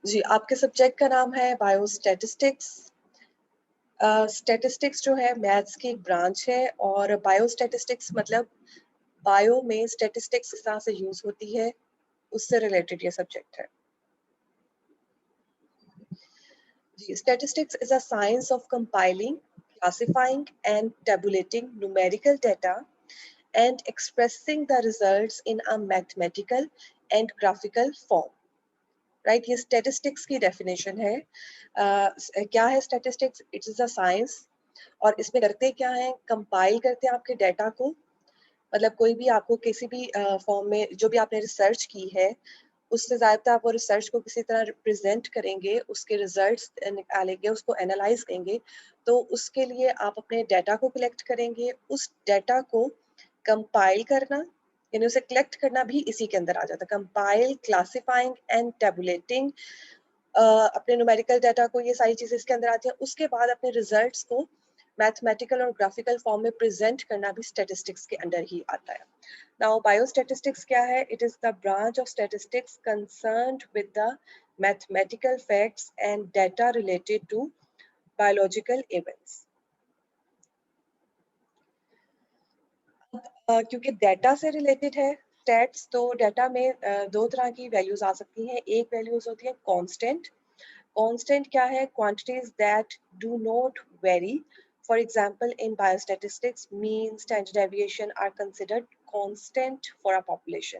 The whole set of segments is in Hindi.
जी, आपके सब्जेक्ट का नाम है बायोस्टैटिस्टिक्स। स्टैटिस्टिक्स जो है मैथ्स की एक ब्रांच है और बायोस्टैटिस्टिक्स मतलब बायो में स्टैटिस्टिक्स किस तरह से यूज होती है उससे रिलेटेड ये सब्जेक्ट है। जी, statistics is a science of compiling, classifying and tabulating numerical data and expressing the results in a mathematical and graphical form. Right ये स्टैटिस्टिक्स की डेफिनेशन है। क्या है statistics? It is a science और इसमें करते क्या है, कंपाइल करते हैं आपके डाटा को। मतलब कोई भी आपको किसी भी फॉर्म में जो भी आपने रिसर्च की है उससे ज़्यादा आप वो रिसर्च को किसी तरह रिप्रेजेंट करेंगे, उसके रिजल्ट्स निकालेंगे, उसको एनालाइज करेंगे। तो उसके लिए आप अपने डाटा को कलेक्ट करेंगे, उस डाटा को कंपाइल करना यानी उसे कलेक्ट करना भी इसी के अंदर आ जाता है। कंपाइल, क्लासिफाइंग एंड टेबुलेटिंग, अपने न्यूमेरिकल डाटा को, ये सारी चीजें इसके अंदर आती हैं। उसके बाद अपने रिजल्ट्स को मैथमेटिकल और ग्राफिकल फॉर्म में प्रेजेंट करना भी स्टेटिस्टिक्स के अंदर ही आता है। नाउ बायोस्टैटिस्टिक्स क्या है? It is the branch of statistics concerned with the mathematical facts and data related to biological events. क्योंकि डाटा से रिलेटेड है स्टैट्स, तो डाटा में दो तरह की वैल्यूज आ सकती हैं। एक वैल्यूज होती है कांस्टेंट। कांस्टेंट क्या है? Quantities that do not vary. For example in biostatistics mean, standard deviation are considered constant for a population.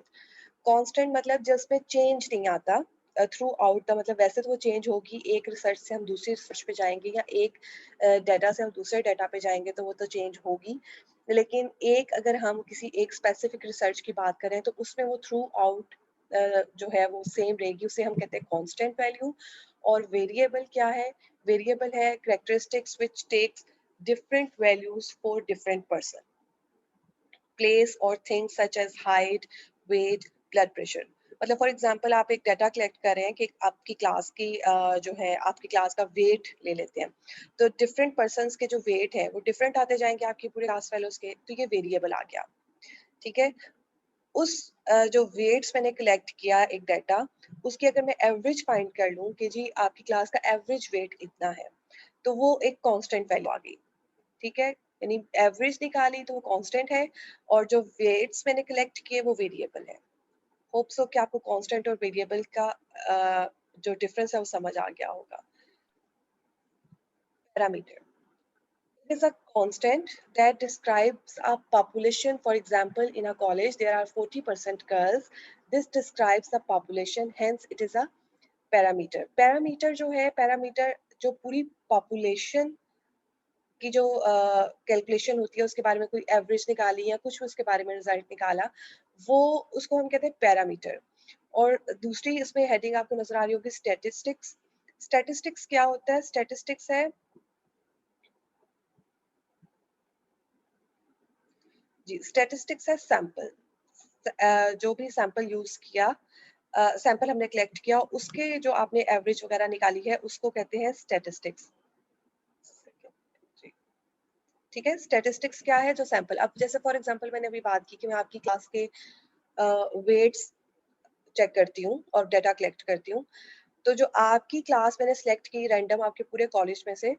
Constant मतलब जिसमें चेंज नहीं आता थ्रू आउट द, मतलब वैसे तो वो चेंज होगी, एक रिसर्च से हम दूसरी रिसर्च पे जाएंगे या एक डाटा से हम दूसरे डाटा पे जाएंगे तो वो तो चेंज होगी। लेकिन एक अगर हम किसी एक स्पेसिफिक रिसर्च की बात करें तो उसमें वो थ्रू आउट जो है वो सेम रहेगी, उसे हम कहते हैं कांस्टेंट वैल्यू। और वेरिएबल क्या है? वेरिएबल है characteristics which takes different values for different person, place और things such as height, weight, blood pressure. मतलब फॉर एग्जांपल आप एक डाटा कलेक्ट कर रहे हैं कि आपकी क्लास की जो है आपकी क्लास का वेट ले लेते हैं। तो डिफरेंट पर्सन्स के जो वेट है वो डिफरेंट आते जाएंगे आपकी पूरे क्लास फेलोज के, तो ये वेरिएबल आ गया। ठीक है। उस जो वेट्स मैंने कलेक्ट किया एक डाटा, उसकी अगर मैं एवरेज फाइंड कर लूं कि जी आपकी क्लास का एवरेज वेट इतना है, तो वो एक कांस्टेंट वैल्यू आ गई। ठीक है, यानी एवरेज निकाली तो वो कांस्टेंट है और जो वेट्स मैंने कलेक्ट किए वो वेरिएबल है। होप सो कि आपको कांस्टेंट और वेरिएबल का जो डिफरेंस है वो समझ आ गया होगा। Parameter is a constant that describes a population. For example, in a college there are 40% girls. This describes the population, hence it is a parameter. Parameter जो है, पैरामीटर जो पूरी पॉपुलेशन की जो कैलकुलेशन होती है उसके बारे में कोई एवरेज निकाली या कुछ उसके बारे में रिजल्ट निकाला, वो उसको हम कहते हैं पैरामीटर। और दूसरी इसमें हेडिंग आपको नजर आ रही होगी स्टैटिस्टिक्स। स्टैटिस्टिक्स क्या होता है? स्टैटिस्टिक्स है जी, स्टैटिस्टिक्स है सैंपल। जो भी सैंपल यूज किया, सैंपल हमने कलेक्ट किया, उसके जो आपने एवरेज वगैरह निकाली है उसको कहते हैं स्टैटिस्टिक्स। ठीक है, स्टैटिस्टिक्स क्या है? जो सैंपल, अब जैसे फॉर एग्जांपल मैंने अभी बात की कि मैं आपकी क्लास के वेट्स चेक करती हूँ और डाटा कलेक्ट करती हूँ। तो जो आपकी क्लास मैंने सेलेक्ट की रैंडम आपके पूरे कॉलेज में से,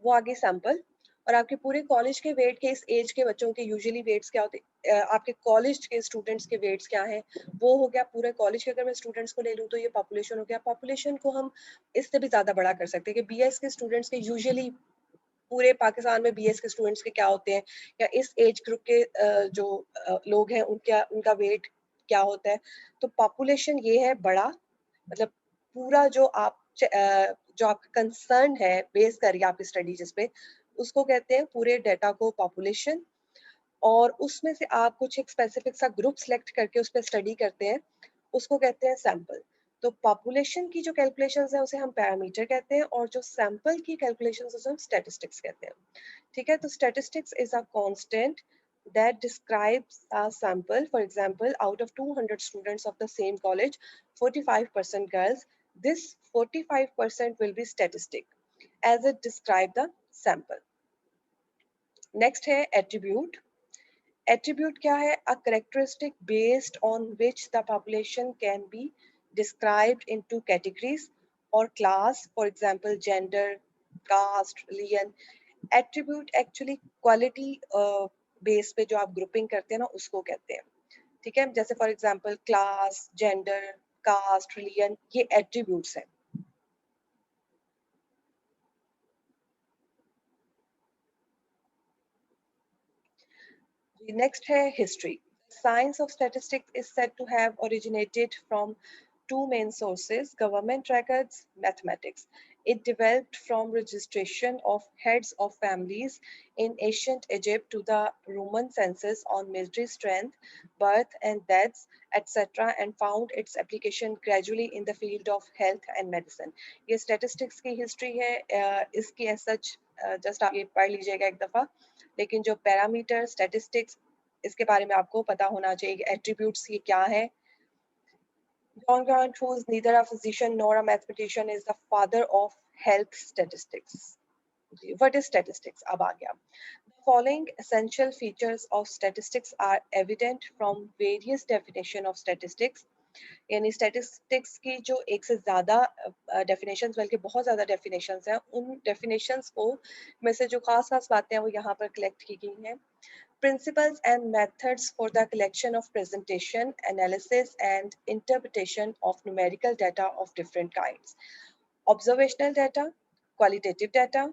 वो आ गई सैंपल। और आपके पूरे कॉलेज के वेट के, इस एज के बच्चों के यूजुअली वेट्स क्या होते हैं, आपके कॉलेज के स्टूडेंट्स के वेट्स क्या हैं, वो हो गया पूरे कॉलेज के। अगर मैं स्टूडेंट्स को ले लूँ तो ये पॉपुलेशन हो गया। पॉपुलेशन को हम इससे भी ज्यादा बड़ा कर सकते हैं कि बीएस के स्टूडेंट्स के यूजुअली पूरे पाकिस्तान में बीएस के स्टूडेंट्स के क्या होते हैं, या इस एज ग्रुप के जो लोग हैं उनका उनका वेट क्या होता है। तो पॉपुलेशन ये है बड़ा, मतलब पूरा जो आप जो आपका कंसर्न है बेस करिए आपकी स्टडी जिस पे, उसको कहते हैं पूरे डाटा को पॉपुलेशन। और उसमें से आप कुछ एक स्पेसिफिक सा ग्रुप सेलेक्ट करके उस पर स्टडी करते हैं, उसको कहते हैं सैंपल। तो पॉपुलेशन की जो कैलकुलेशंस है उसे हम पैरामीटर कहते हैं और जो सैंपल की कैलकुलेशंस उसे हम स्टैटिस्टिक्स कहते हैं। ठीक है, तो statistics is a constant that describes a sample. For example, out of 200 students of the same college, 45% girls. This 45% will be statistic as it describe the sample. Next है attribute. Attribute क्या है? A characteristic based on which the population can be described into categories or class, for example gender, caste, religion. Attribute actually quality base पे जो आप ग्रुपिंग करते हैं ना उसको कहते हैं, ठीक है। जैसे for example class, gender, caste, religion, ये एट्रीब्यूट्स हैं। नेक्स्ट है history. Science of statistics is said to have originated from two main sources: government records, mathematics. It developed from registration of heads of families in ancient Egypt to the Roman census on military strength, birth and deaths, etc., and found its application gradually in the field of health and medicine. ये statistics की history है, इसकी as such just आप ये पढ़ लीजिएगा एक दफ़ा, लेकिन जो पैरामीटर स्टैटिस्टिक्स इसके बारे में आपको पता होना चाहिए, एट्रीब्यूट्स ये क्या है। John Grant, who is neither a physician nor a mathematician, is the father of health statistics. What is statistics? अब आ गया। The following essential features of statistics are evident from various definition of statistics. यानी स्टैटिस्टिक्स की जो एक से ज़्यादा डेफिनेशंस, बल्कि बहुत ज़्यादा डेफिनेशंस हैं, उन डेफिनेशंस को में से जो खास खास बातें हैं वो यहाँ पर कलेक्ट की गई हैं। Principles and methods for the collection of presentation, analysis and interpretation of numerical data of different kinds. Observational data, qualitative data.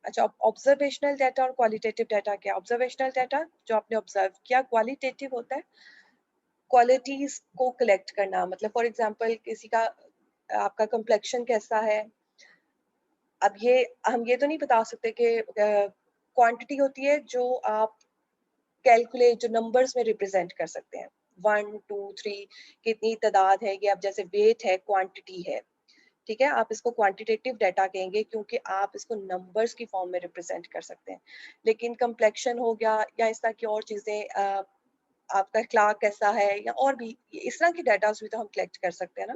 अच्छा, ऑब्जर्वेशनल डाटा और क्वालिटेटिव डाटा क्या? ऑब्जर्वेशनल डाटा जो आपने ऑब्जर्व किया, क्वालिटेटिव होता है क्वालिटीज को कलेक्ट करना, मतलब फॉर एग्जांपल किसी का आपका कम्प्लेक्शन कैसा है। अब ये हम ये तो नहीं बता सकते कि क्वांटिटी होती है जो आप कैलकुलेट, जो नंबर्स में रिप्रेजेंट कर सकते हैं, 1 2 3 कितनी तादाद है, ये अब जैसे वेट है, क्वांटिटी है, ठीक है। आप इसको क्वांटिटेटिव डाटा कहेंगे क्योंकि आप इसको नंबर्स की फॉर्म में रिप्रेजेंट कर सकते हैं। लेकिन कम्प्लेक्शन हो गया या इस तरह की और चीज़ें, आपका क्लास कैसा है या और भी इस तरह की डाटा भी तो हम कलेक्ट कर सकते हैं ना,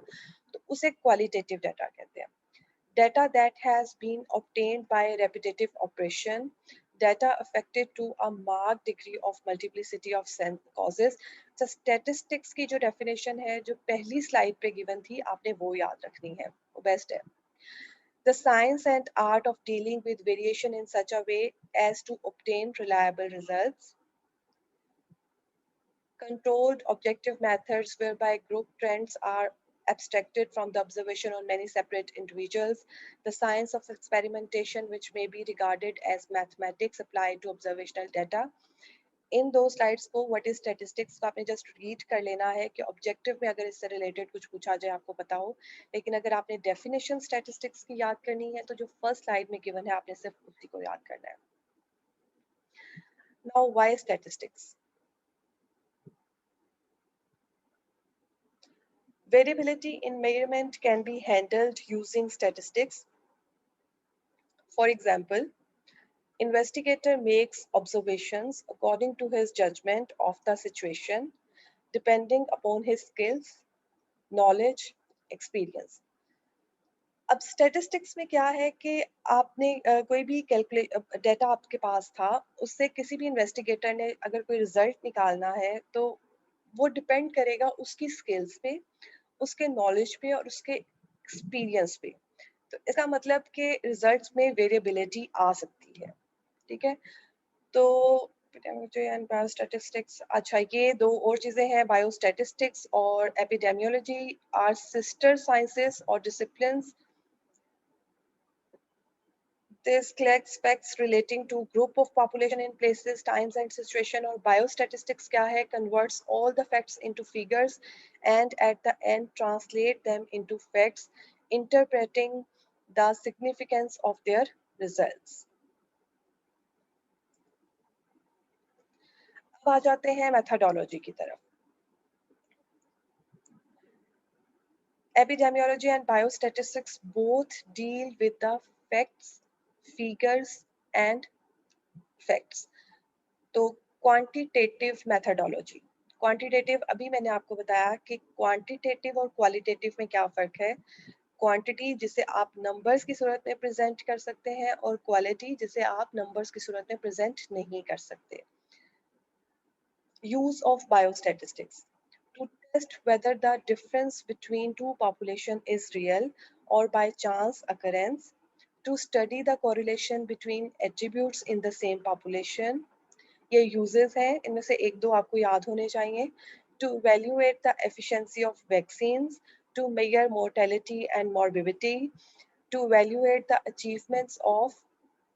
तो उसे क्वालिटेटिव डाटा कहते हैं। Data that has been obtained by repetitive operation, data affected to a marked degree of multiplicity of causes. So statistics की जो definition है जो पहली slide पे given थी, आपने वो याद रखनी है, वो best है। The science and art of dealing with variation in such a way as to obtain reliable results. Controlled objective methods whereby group trends are abstracted from the observation on many separate individuals, the science of experimentation which may be regarded as mathematics applied to observational data. इन दो स्लाइड्स को व्हाट इज स्टैटिस्टिक्स को आपने जस्ट रीड कर लेना है कि ऑब्जेक्टिव में अगर इससे रिलेटेड कुछ पूछा जाए आपको पता हो, लेकिन अगर आपने डेफिनेशन स्टैटिस्टिक्स की याद करनी है तो जो फर्स्ट स्लाइड में गिवन है आपने सिर्फ उसी को याद करना है। Now why statistics? Variability in measurement can be handled using statistics. For example, investigator makes observations according to his judgment of the situation, depending upon his skills, knowledge, experience. अब स्टैटिस्टिक्स में क्या है कि आपने कोई भी कैलकुलेट डेटा आपके पास था, उससे किसी भी इन्वेस्टिगेटर ने अगर कोई रिजल्ट निकालना है तो वो डिपेंड करेगा उसकी स्किल्स पे, उसके नॉलेज पे और उसके एक्सपीरियंस पे। तो इसका मतलब कि रिजल्ट्स में वेरिएबिलिटी आ सकती है, ठीक है। तो एपिडेमियोलॉजी एंड बायोस्टैटिस्टिक्स, अच्छा ये दो और चीज़ें हैं, बायोस्टैटिस्टिक्स और एपिडेमियोलॉजी आर सिस्टर साइंसेस और disciplines. This collects facts relating to group of population in places, times and situation. और biostatistics क्या है? Converts all the facts into figures and at the end translate them into facts, interpreting the significance of their results. अब आ जाते हैं methodology की तरफ। Epidemiology and biostatistics both deal with the facts, figures and facts. तो क्वांटिटेटिव मेथडोलॉजी, क्वांटिटेटिव अभी मैंने आपको बताया कि क्वांटिटेटिव और क्वालिटेटिव में क्या फर्क है। क्वांटिटी जिसे आप नंबर्स की सूरत में प्रेजेंट कर सकते हैं और क्वालिटी जिसे आप नंबर्स की सूरत में प्रेजेंट नहीं कर सकते। Use of biostatistics, to test whether the difference between two population is real or by chance occurrence, to study the correlation between attributes in the same population. ये यूजेस हैं, इनमें से एक दो आपको याद होने चाहिए. To evaluate the efficiency of vaccines, to measure mortality and morbidity, to evaluate the achievements of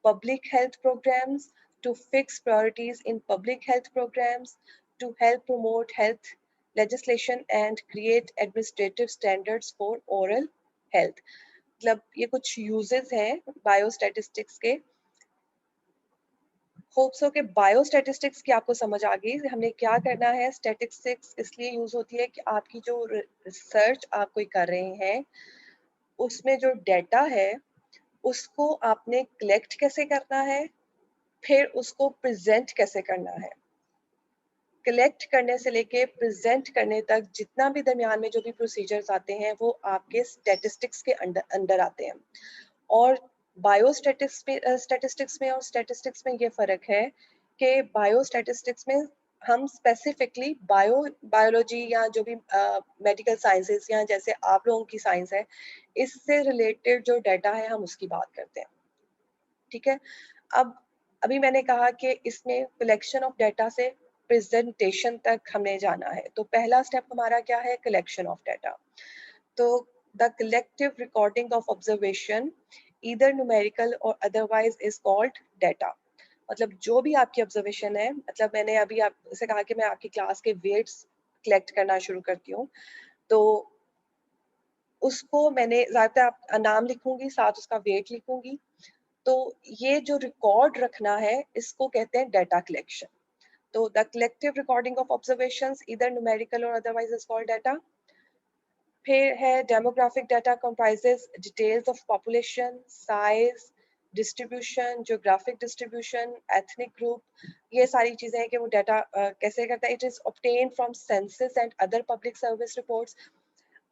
public health programs, to fix priorities in public health programs, to help promote health legislation and create administrative standards for oral health. मतलब ये कुछ यूजेस हैं बायोस्टैटिस्टिक्स के. होप्स हो कि बायोस्टैटिस्टिक्स की आपको समझ आ गई. हमने क्या करना है, स्टैटिस्टिक्स इसलिए यूज होती है कि आपकी जो रिसर्च आप कोई कर रहे हैं उसमें जो डेटा है उसको आपने कलेक्ट कैसे करना है, फिर उसको प्रेजेंट कैसे करना है. कलेक्ट करने से लेके प्रेजेंट करने तक जितना भी दरमियान में जो भी प्रोसीजर्स आते हैं वो आपके स्टैटिस्टिक्स के अंडर आते हैं. और स्टैटिस्टिक्स में और स्टैटिस्टिक्स में ये फ़र्क है कि बायोस्टैटिस्टिक्स में हम स्पेसिफिकली बायोलॉजी या जो भी मेडिकल साइंसेस या जैसे आप लोगों की साइंस है, इससे रिलेटेड जो डाटा है हम उसकी बात करते हैं. ठीक है. अब अभी मैंने कहा कि इसमें कलेक्शन ऑफ डाटा से प्रेजेंटेशन तक हमने जाना है. तो पहला स्टेप हमारा क्या है, कलेक्शन ऑफ डाटा. तो the collective recording of observation either numerical or otherwise is called data. मतलब जो भी आपकी ऑब्जर्वेशन है, मतलब मैंने अभी आपसे कहा कि मैं आपकी क्लास के वेट्स कलेक्ट करना शुरू करती हूँ, तो उसको मैंने ज़्यादातर आप नाम लिखूंगी, साथ उसका वेट लिखूंगी. तो ये जो रिकॉर्ड रखना है इसको कहते हैं डाटा कलेक्शन. तो the collective recording of observations either numerical or otherwise is called data. फिर है demographic data comprises details of population, size, distribution, geographic distribution, ethnic group. ये सारी चीजें हैं कि वो डाटा कैसे करता है. It is obtain from census and other public service reports.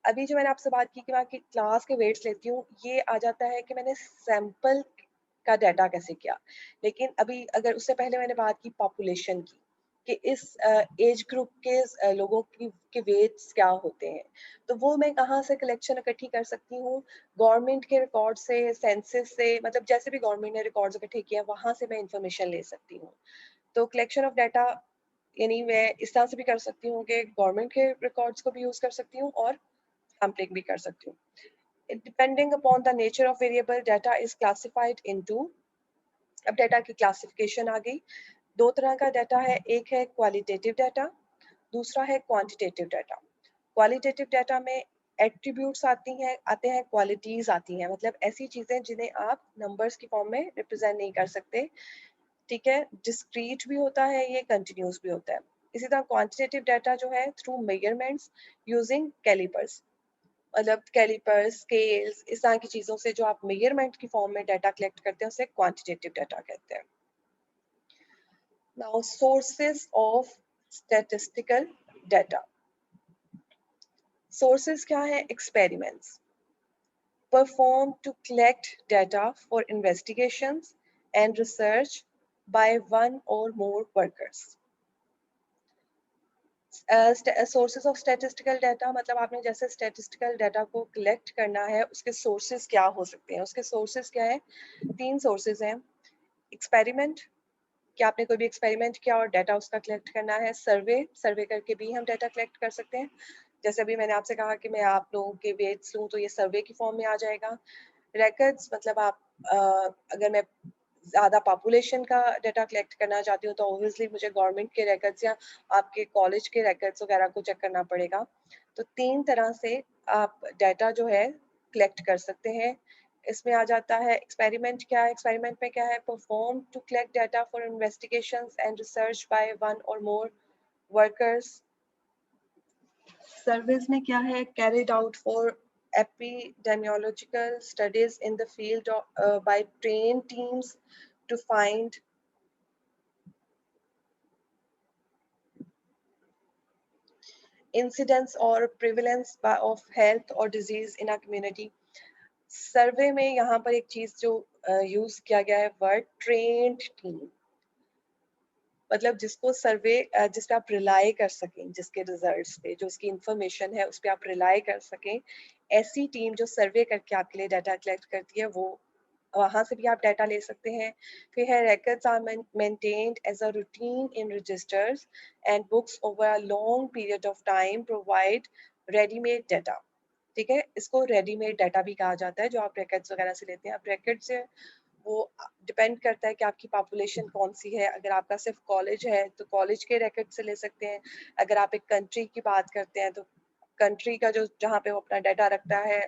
अभी जो मैंने आपसे बात की कि मैं आपकी क्लास के वेट्स लेती हूँ, ये आ जाता है कि मैंने सैंपल का डाटा कैसे किया. लेकिन अभी अगर उससे पहले मैंने बात की पॉपुलेशन की कि इस एज ग्रुप के लोगों की के वेट्स क्या होते हैं, तो वो मैं कहाँ से कलेक्शन इकट्ठी कर सकती हूँ. गवर्नमेंट के रिकॉर्ड से, सेंसस से, मतलब जैसे भी गवर्नमेंट ने रिकॉर्ड्स इकट्ठे किए हैं वहां से मैं इंफॉर्मेशन ले सकती हूँ. तो कलेक्शन ऑफ डाटा यानी मैं इस तरह से भी कर सकती हूँ कि गवर्नमेंट के रिकॉर्ड्स को भी यूज कर सकती हूँ और सैम्पलिंग भी कर सकती हूँ. Depending upon the nature of variable, data is classified into. अब डाटा की क्लासिफिकेशन आ गई. दो तरह का डाटा है, एक है क्वालिटेटिव डाटा, दूसरा है क्वांटिटेटिव डाटा. क्वालिटेटिव डाटा में एट्रीब्यूट्स आते हैं, क्वालिटीज आती हैं, मतलब ऐसी चीजें जिन्हें आप नंबर्स की फॉर्म में रिप्रेजेंट नहीं कर सकते. ठीक है. डिस्क्रीट भी होता है, ये कंटिन्यूस भी होता है. इसी तरह क्वांटिटेटिव डाटा जो है थ्रू मेजरमेंट्स यूजिंग कैलिपर्स, मतलब कैलिपर्स, स्केल्स, इस तरह की चीजों से जो आप मेजरमेंट की फॉर्म में डाटा कलेक्ट करते हैं उसे क्वांटिटेटिव डाटा कहते हैं. Now sources of statistical data. Sources क्या है, experiments performed to collect data for investigations and research by one or more workers. Sources of statistical data मतलब आपने जैसे स्टैटिस्टिकल डाटा को कलेक्ट करना है, उसके सोर्सेज क्या हो सकते हैं. उसके सोर्सेज क्या है, तीन सोर्सेज हैं. एक्सपेरिमेंट, कि आपने कोई भी एक्सपेरिमेंट किया और डाटा उसका कलेक्ट करना है. सर्वे करके भी हम डाटा कलेक्ट कर सकते हैं. जैसे अभी मैंने आपसे कहा कि मैं आप लोगों के वेट्स लूँ तो ये सर्वे की फॉर्म में आ जाएगा. रिकॉर्ड्स मतलब आप अगर मैं ज़्यादा पॉपुलेशन का डाटा कलेक्ट करना चाहती हूँ तो ऑब्वियसली मुझे गवर्नमेंट के रिकॉर्ड्स या आपके कॉलेज के रिकॉर्ड्स वगैरह को चेक करना पड़ेगा. तो तीन तरह से आप डाटा जो है कलेक्ट कर सकते हैं. इसमें आ जाता है एक्सपेरिमेंट. क्या है एक्सपेरिमेंट में, क्या है, perform to collect data for investigations and research by one और मोर वर्कर्स. सर्विस में क्या है, carried out for epidemiological studies in the field by trained teams to find incidence or prevalence of health or disease in a community. सर्वे में यहाँ पर एक चीज जो यूज किया गया है वर्ड ट्रेन्ड टीम. मतलब जिसको सर्वे जिस पे आप रिलाई कर सकें, जिसके रिजल्ट्स पे, जो उसकी इंफॉर्मेशन है उस पे आप रिलाई कर सकें, ऐसी टीम जो सर्वे करके आपके लिए डाटा कलेक्ट करती है, वो वहां से भी आप डाटा ले सकते हैं। फिर है records are maintained as a routine in registers and books over a long period of time provide ready-made data। ठीक है, इसको रेडीमेड डाटा भी कहा जाता है, जो आप records वगैरह से लेते हैं। अब records से वो डिपेंड करता है कि आपकी पॉपुलेशन कौन सी है। अगर आपका सिर्फ कॉलेज है तो कॉलेज के records से ले सकते हैं। अगर आप एक कंट्री की बात करते हैं तो कंट्री का जो जहाँ पे वो अपना डाटा रखता है,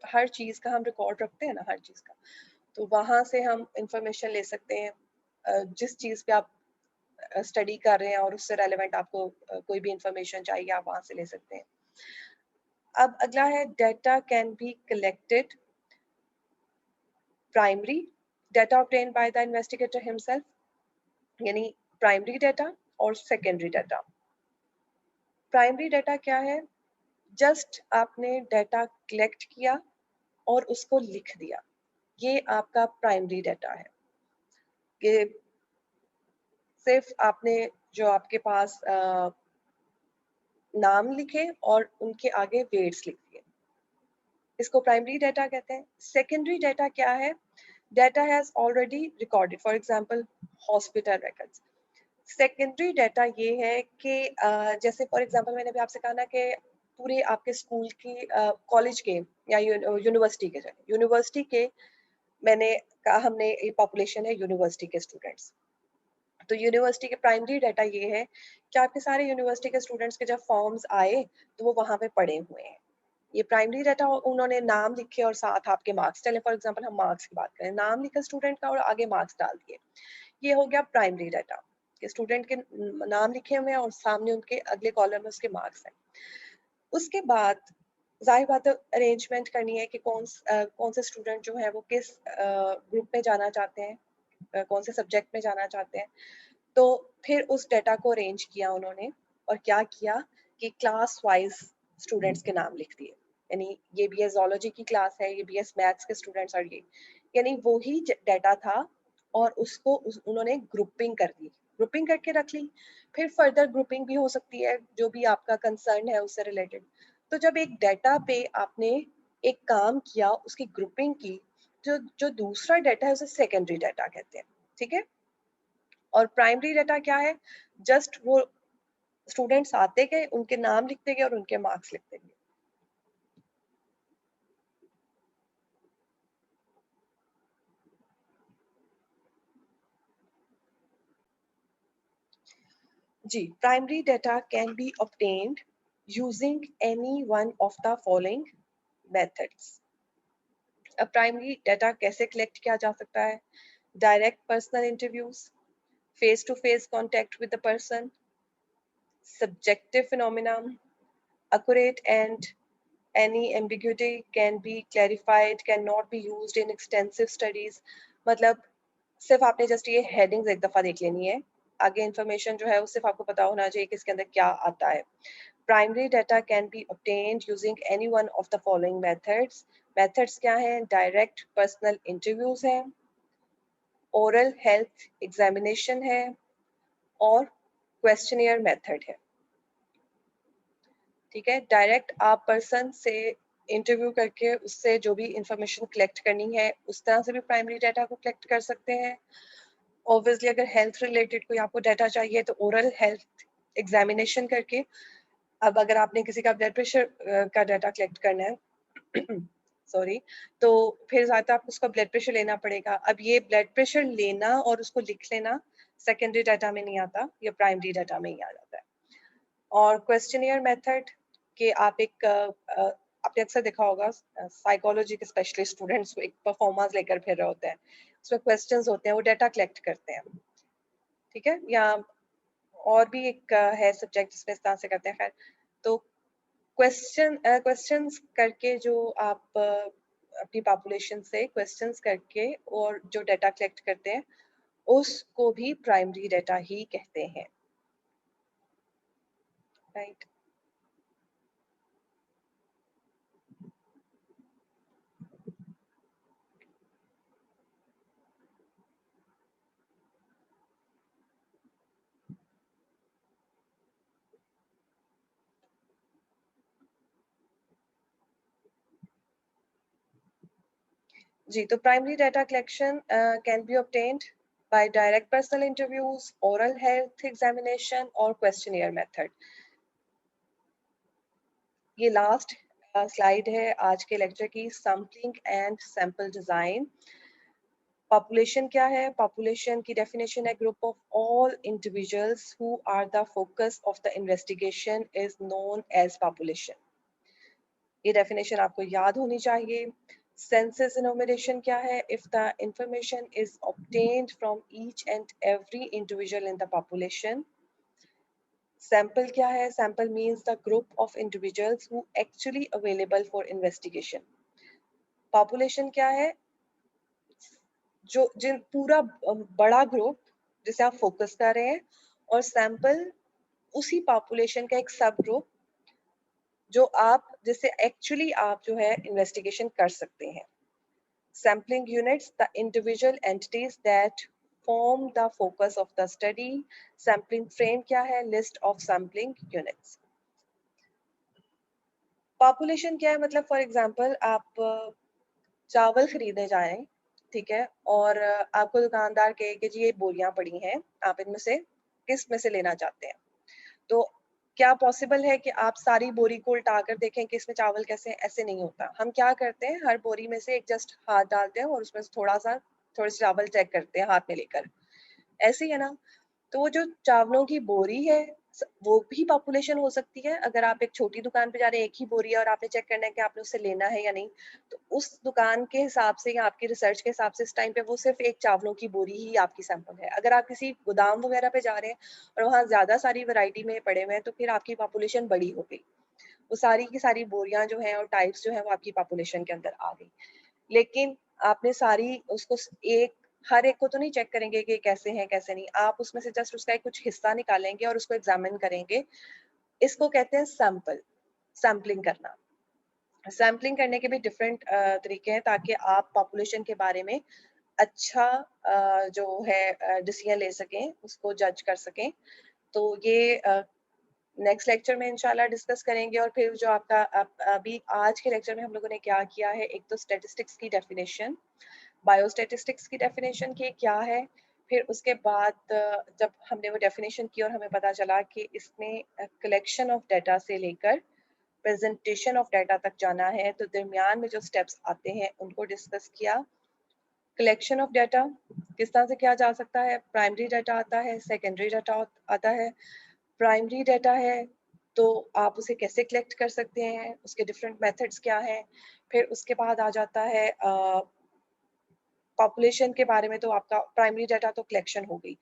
हर चीज का हम रिकॉर्ड रखते हैं ना, हर चीज का, तो वहां से हम इंफॉर्मेशन ले सकते हैं। जिस चीज पे आप स्टडी कर रहे हैं और उससे रेलेवेंट आपको कोई भी इंफॉर्मेशन चाहिए, आप वहां से ले सकते हैं। अब अगला है data can be collected primary data obtained by the investigator himself, यानी प्राइमरी डाटा और सेकेंडरी डाटा। प्राइमरी डाटा क्या है? जस्ट आपने डाटा कलेक्ट किया और उसको लिख दिया, ये आपका प्राइमरी डाटा है। कि सिर्फ आपने जो आपके पास नाम लिखे और उनके आगे वेट्स लिख दिए, इसको प्राइमरी डाटा कहते हैं। सेकेंडरी डाटा क्या है? Data has already recorded, for example hospital records. Secondary data ये है कि जैसे फॉर एग्जांपल मैंने अभी आपसे कहा ना कि पूरे आपके स्कूल की कॉलेज के या यूनिवर्सिटी के मैंने कहा, हमने ये पॉपुलेशन है यूनिवर्सिटी के स्टूडेंट्स, तो यूनिवर्सिटी के प्राइमरी डाटा ये है कि आपके सारे यूनिवर्सिटी के स्टूडेंट्स के जब फॉर्म्स आए तो वो वहां पे पड़े हुए हैं। ये प्राइमरी डाटा, उन्होंने नाम लिखे और साथ आपके मार्क्स, चले फॉर एग्जांपल हम मार्क्स की बात करें, नाम लिखा स्टूडेंट का और आगे मार्क्स डाल दिए, ये हो गया प्राइमरी डाटा कि स्टूडेंट के नाम लिखे हुए हैं और सामने उनके अगले कॉलम में उसके मार्क्स हैं। उसके बाद जाहिर बात है अरेंजमेंट करनी है कि कौन से स्टूडेंट जो है वो किस ग्रुप में जाना चाहते हैं, कौन से सब्जेक्ट में जाना चाहते हैं। तो फिर उस डाटा को अरेंज किया उन्होंने, और क्या किया कि क्लास वाइज स्टूडेंट्स के नाम लिख दिए, यानी ये बीएस जोलॉजी की क्लास है, ये बीएस मैथ्स के स्टूडेंट्स, और ये यानी वो ही डाटा था और उन्होंने ग्रुपिंग कर दी, ग्रुपिंग करके रख ली। फिर फर्दर ग्रुपिंग भी हो सकती है, जो भी आपका कंसर्न है उससे रिलेटेड। तो जब एक डाटा पे आपने एक काम किया, उसकी ग्रुपिंग की, जो जो दूसरा डाटा है उसे सेकेंडरी डाटा कहते हैं। ठीक है, और प्राइमरी डाटा क्या है? जस्ट वो स्टूडेंट्स आते गए, उनके नाम लिखते गए और उनके मार्क्स लिखते गए। जी, primary data can be obtained using any one of the following methods। अब प्राइमरी डाटा कैसे कलेक्ट किया जा सकता है? Direct personal interviews, face to face contact with the person, subjective phenomenon, accurate and any ambiguity can be clarified, cannot be used in extensive studies। मतलब सिर्फ आपने जस्ट ये हेडिंग्स एक दफा देख लेनी है, आगे इंफॉर्मेशन जो है वो सिर्फ आपको पता होना चाहिए कि इसके अंदर क्या आता है। Primary data can be obtained using any one of the following methods. Methods क्या हैं? डायरेक्ट पर्सनल इंटरव्यूज हैं, ओरल हेल्थ एग्जामिनेशन है, और क्वेश्चनियर मेथड है। ठीक है, डायरेक्ट आप पर्सन से इंटरव्यू करके उससे जो भी इंफॉर्मेशन कलेक्ट करनी है, उस तरह से भी प्राइमरी डाटा को कलेक्ट कर सकते हैं। ऑब्वियसली अगर हेल्थ रिलेटेड कोई आपको डाटा चाहिए तो ओरल हेल्थ एग्जामिनेशन करके, अब अगर आपने किसी का ब्लड प्रेशर का डाटा कलेक्ट करना है सॉरी, तो फिर ज़्यादा आपको उसका ब्लड प्रेशर लेना पड़ेगा। अब ये ब्लड प्रेशर लेना और उसको लिख लेना सेकेंडरी डाटा में नहीं आता, ये प्राइमरी डाटा में ही आ जाता है। और क्वेश्चनियर मेथड के आप एक आपने अक्सर देखा होगा साइकोलॉजी के स्पेशलिस्ट स्टूडेंट्स एक परफॉर्मेंस लेकर फिर रहे होते हैं, उसमें क्वेश्चंस होते हैं, वो डाटा कलेक्ट करते हैं। ठीक है, या और भी एक है सब्जेक्ट जिसमें इस तरह से करते हैं। खैर, तो क्वेश्चंस करके जो आप अपनी पॉपुलेशन से क्वेश्चंस करके और जो डाटा कलेक्ट करते हैं, उसको भी प्राइमरी डाटा ही कहते हैं। राइट। जी, तो primary data collection can be obtained by direct personal interviews, oral health examination और क्वेश्चनियर मेथड। ये लास्ट स्लाइड है आज के लेक्चर की, sampling and sample design. Population क्या है? पॉपुलेशन की डेफिनेशन है, group of all individuals who are the focus of the investigation is known as population. ये डेफिनेशन आपको याद होनी चाहिए। सेंसस इनुमरेशन क्या है? If the information is obtained from each and every individual in the population. Sample क्या है? Sample means the group of individuals who actually available for investigation. Population क्या है? जो जिन पूरा बड़ा ग्रुप जिसे आप फोकस कर रहे हैं, और सैंपल उसी पॉपुलेशन का एक सब ग्रुप जो आप जिससे एक्चुअली आप जो है इन्वेस्टिगेशन कर सकते हैं। Sampling units the individual entities that form the focus of the study. Sampling frame क्या है? List of sampling units. Population क्या है? मतलब फॉर एग्जांपल आप चावल खरीदने जाएं, ठीक है, और आपको दुकानदार कहे कि जी ये बोरियां पड़ी हैं, आप इनमें से किस में से लेना चाहते हैं। तो क्या पॉसिबल है कि आप सारी बोरी को उल्टा कर देखें कि इसमें चावल कैसे हैं? ऐसे नहीं होता। हम क्या करते हैं, हर बोरी में से एक जस्ट हाथ डालते हैं और उसमें से थोड़े से चावल चेक करते हैं हाथ में लेकर। ऐसे ही है ना? तो वो जो चावलों की बोरी है, वो भी पॉपुलेशन हो सकती है। अगर आप एक छोटी दुकान पे जा रहे हैं, एक ही बोरी है और आपने चेक करना है कि आपने उससे लेना है या नहीं, तो उस दुकान के हिसाब से या आपकी रिसर्च के हिसाब से इस टाइम पे वो सिर्फ एक चावलों की बोरी ही आपकी सैंपल है। अगर आप किसी गोदाम वगैरह पे जा रहे हैं और वहाँ ज्यादा सारी वैरायटी में पड़े हुए हैं, तो फिर आपकी पॉपुलेशन बड़ी हो गई। वो सारी की सारी बोरियां जो हैं और टाइप्स जो हैं वो आपकी पॉपुलेशन के अंदर आ गई। लेकिन आपने सारी उसको एक हर एक को तो नहीं चेक करेंगे कि कैसे हैं कैसे नहीं। आप उसमें से जस्ट उसका एक कुछ हिस्सा निकालेंगे और उसको एग्जामिन करेंगे। इसको कहते हैं सैंपल, सैम्पलिंग करना। सैम्पलिंग करने के भी डिफरेंट तरीके हैं ताकि आप पॉपुलेशन के बारे में अच्छा जो है डिसीजन ले सकें, उसको जज कर सकें। तो ये नेक्स्ट लेक्चर में इंशाल्लाह डिस्कस करेंगे। और फिर जो आपका अभी आज के लेक्चर में हम लोगों ने क्या किया है, एक तो स्टैटिस्टिक्स की डेफिनेशन, बायोस्टैटिस्टिक्स की डेफिनेशन की क्या है, फिर उसके बाद जब हमने वो डेफिनेशन की और हमें पता चला कि इसमें कलेक्शन ऑफ डाटा से लेकर प्रेजेंटेशन ऑफ डाटा तक जाना है, तो दरमियान में जो स्टेप्स आते हैं उनको डिस्कस किया। कलेक्शन ऑफ डाटा किस तरह से किया जा सकता है? प्राइमरी डाटा आता है, सेकेंडरी डाटा आता है। प्राइमरी डाटा है तो आप उसे कैसे कलेक्ट कर सकते हैं, उसके डिफरेंट मेथड्स क्या हैं। फिर उसके बाद आ जाता है पॉपुलेशन के बारे में, तो आपका प्राइमरी डाटा तो कलेक्शन हो गई।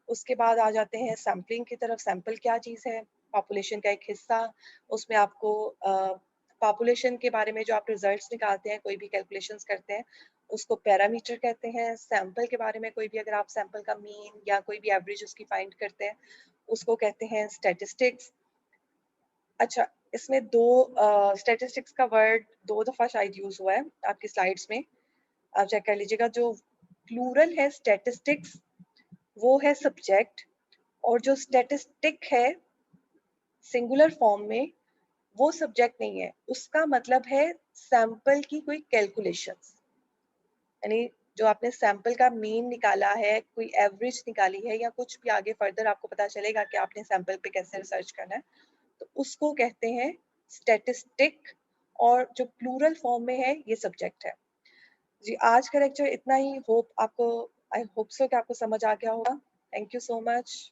उसके बाद आ जाते हैं सैम्पलिंग की तरफ। सैंपल क्या चीज़ है? पॉपुलेशन का एक हिस्सा। उसमें आपको पॉपुलेशन के बारे में जो आप रिजल्ट्स निकालते हैं, कोई भी कैलकुलेशंस करते हैं, उसको पैरामीटर कहते हैं। सैंपल के बारे में कोई भी अगर आप सैंपल का मीन या कोई भी एवरेज उसकी फाइंड करते हैं, उसको कहते हैं स्टैटिस्टिक्स। अच्छा, इसमें दो स्टैटिस्टिक्स का वर्ड दो दफा शायद यूज हुआ है आपकी स्लाइड्स में, आप चेक कर लीजिएगा। जो प्लूरल है स्टैटिस्टिक्स, वो है सब्जेक्ट, और जो स्टैटिस्टिक है सिंगुलर फॉर्म में, वो सब्जेक्ट नहीं है। उसका मतलब है सैंपल की कोई कैलकुलेशंस, यानी जो आपने सैंपल का मीन निकाला है, कोई एवरेज निकाली है, या कुछ भी आगे फर्दर आपको पता चलेगा कि आपने सैंपल पे कैसे रिसर्च करना है, तो उसको कहते हैं स्टैटिस्टिक। और जो प्लूरल फॉर्म में है, ये सब्जेक्ट है। जी, आज का लेक्चर इतना ही। होप आपको, आई होप सो कि आपको समझ आ गया होगा। Thank you so much.